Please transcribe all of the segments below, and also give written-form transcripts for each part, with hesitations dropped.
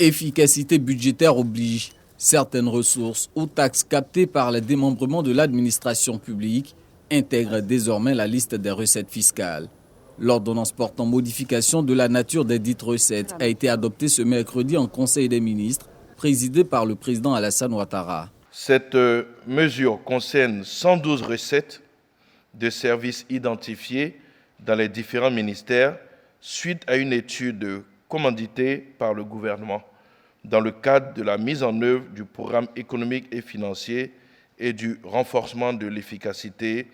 Efficacité budgétaire oblige. Certaines ressources ou taxes captées par les démembrements de l'administration publique intègrent désormais la liste des recettes fiscales. L'ordonnance portant modification de la nature des dites recettes a été adoptée ce mercredi en Conseil des ministres, présidé par le président Alassane Ouattara. Cette mesure concerne 112 recettes de services identifiés dans les différents ministères suite à une étude commanditée par le gouvernement dans le cadre de la mise en œuvre du programme économique et financier et du renforcement de l'efficacité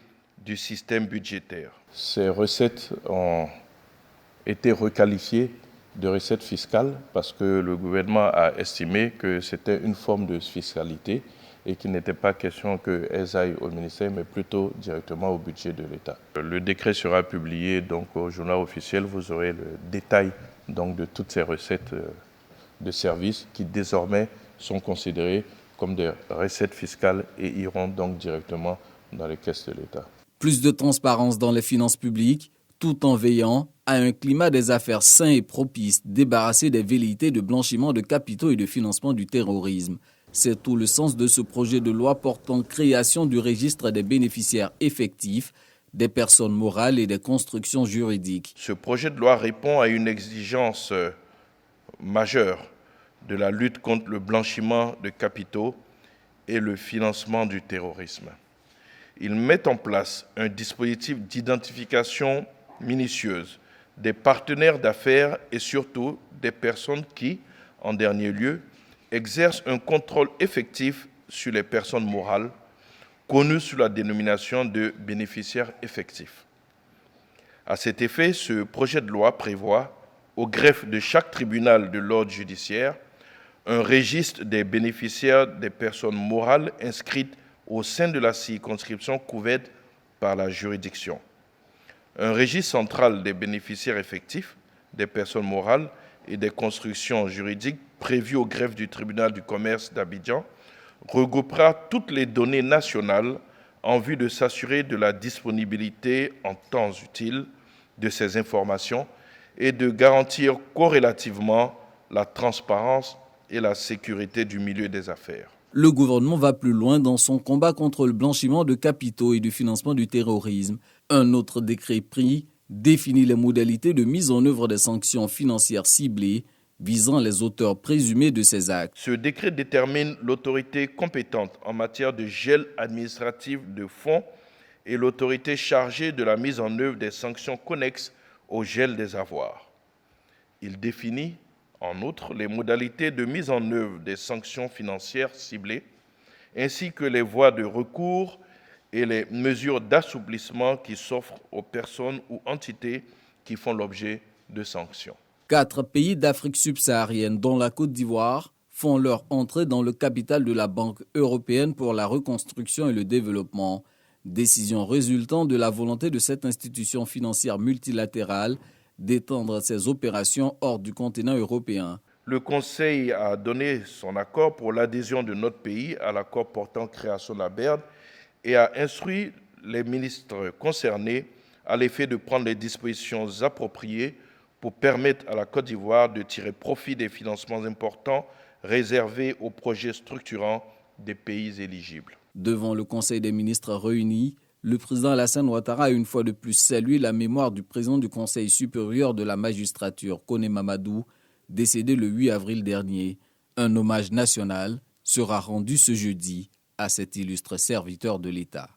du système budgétaire. Ces recettes ont été requalifiées de recettes fiscales parce que le gouvernement a estimé que c'était une forme de fiscalité et qu'il n'était pas question qu'elles aillent au ministère, mais plutôt directement au budget de l'État. Le décret sera publié donc au journal officiel. Vous aurez le détail donc de toutes ces recettes de services qui désormais sont considérées comme des recettes fiscales et iront donc directement dans les caisses de l'État. Plus de transparence dans les finances publiques, tout en veillant à un climat des affaires sain et propice, débarrassé des velléités de blanchiment de capitaux et de financement du terrorisme. C'est tout le sens de ce projet de loi portant création du registre des bénéficiaires effectifs, des personnes morales et des constructions juridiques. Ce projet de loi répond à une exigence majeure de la lutte contre le blanchiment de capitaux et le financement du terrorisme. Il met en place un dispositif d'identification minutieuse des partenaires d'affaires et surtout des personnes qui, en dernier lieu, exercent un contrôle effectif sur les personnes morales, connues sous la dénomination de bénéficiaires effectifs. À cet effet, ce projet de loi prévoit, au greffe de chaque tribunal de l'ordre judiciaire, un registre des bénéficiaires des personnes morales inscrites au sein de la circonscription couverte par la juridiction. Un registre central des bénéficiaires effectifs, des personnes morales et des constructions juridiques prévu au greffe du tribunal du commerce d'Abidjan regroupera toutes les données nationales en vue de s'assurer de la disponibilité en temps utile de ces informations et de garantir corrélativement la transparence et la sécurité du milieu des affaires. Le gouvernement va plus loin dans son combat contre le blanchiment de capitaux et du financement du terrorisme. Un autre décret pris définit les modalités de mise en œuvre des sanctions financières ciblées visant les auteurs présumés de ces actes. Ce décret détermine l'autorité compétente en matière de gel administratif de fonds et l'autorité chargée de la mise en œuvre des sanctions connexes au gel des avoirs. Il définit en outre les modalités de mise en œuvre des sanctions financières ciblées, ainsi que les voies de recours et les mesures d'assouplissement qui s'offrent aux personnes ou entités qui font l'objet de sanctions. 4 pays d'Afrique subsaharienne, dont la Côte d'Ivoire, font leur entrée dans le capital de la Banque européenne pour la reconstruction et le développement. Décision résultant de la volonté de cette institution financière multilatérale d'étendre ses opérations hors du continent européen. Le Conseil a donné son accord pour l'adhésion de notre pays à l'accord portant création de la BERD et a instruit les ministres concernés à l'effet de prendre les dispositions appropriées pour permettre à la Côte d'Ivoire de tirer profit des financements importants réservés aux projets structurants des pays éligibles. Devant le Conseil des ministres réunis, le président Alassane Ouattara a une fois de plus salué la mémoire du président du Conseil supérieur de la magistrature, Koné Mamadou, décédé le 8 avril dernier. Un hommage national sera rendu ce jeudi à cet illustre serviteur de l'État.